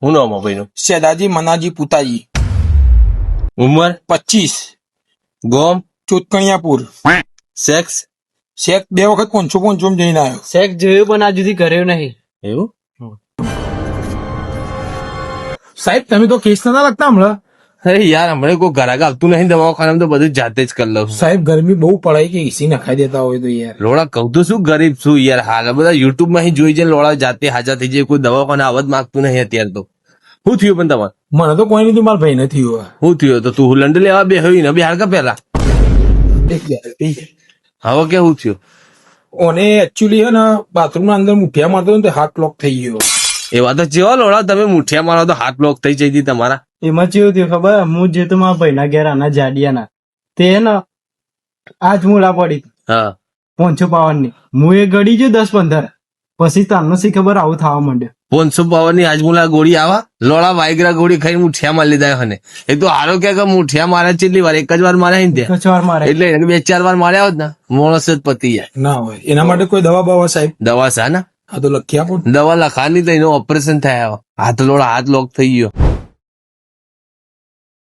હું નામ ભાઈ નું? સેદાજી મનાજી પુતાજી, ઉંમર? 25, ગોમ? ચોતકણિયાપુર. સેક્સ? શેખ 2 વખત 500 જઈને આવ્યો. શેક જોયું પણ આ સુધી કર્યું નહીં. એવું? સાહેબ તમે તો કેસ નતા લગતા હમણાં? અરે યાર હમણાં કોઈ ઘરાક આવતું નહીં દવાખાનામાં તો બધું જાતે જ કરી લઉં છું. સાહેબ ગરમી બહુ પડાય કે એસી નખાઈ દેતા હોય તો યાર. લોડા કહું તો શું ગરીબ છું યાર. હાલ બધા યુટ્યુબ માં જોઈ છે લોડા જાતે હાજા થઈ જાય. કોઈ દવાખાને આવવા જ માંગતું નહીં અત્યારે તો. શું થયું પણ તમારે? મને તો કોઈ નથી, મારા ભાઈ નથી થયું. શું થયું? તો તું લંડન લેવા બે હોય ને બે હાડકા પહેલા. હવે કેવું થયું? ઓને એકચ્યુઅલી હે ને બાથરૂમ ના અંદર મુઠિયા મારતો હતો ને તો હાથ લોક થઈ ગયો. એ વાત જેવા લોડા તમે મુઠિયા મારો તો હાથ બ્લોક થઈ જઈ તમારા. એમાં કેવું થયું ખબર? હું જે તો મારા ભાઈના ઘેર આના જાડિયાના તે ને આજ મૂળા પડી હા 552 ની. હું એ ગળી જો 10-15, પછી તારનો શી ખબર આવું થવા માંડ્યો. 500 પાવર ની આજમુલા ગોળી આવા લોડા વાયગ્રા ગોળી ખાઈને મુઠિયા મારી લીધા હને. એક તો હારો કે મુઠિયા મારે કેટલી વાર? એક જ વાર મારે ને ત્યાં. કચવાર મારે એટલે એને 2-4 વાર માર્યા હોત ને માણસ જ પતી જાય. ના હોય એના માટે કોઈ દવા બવા સાહેબ? દવા સા ને હા તો લખી આપો. દવા લખાની તો એનું ઓપરેશન થાય. હાથ લોડા હાથ લોક થઈ ગયો.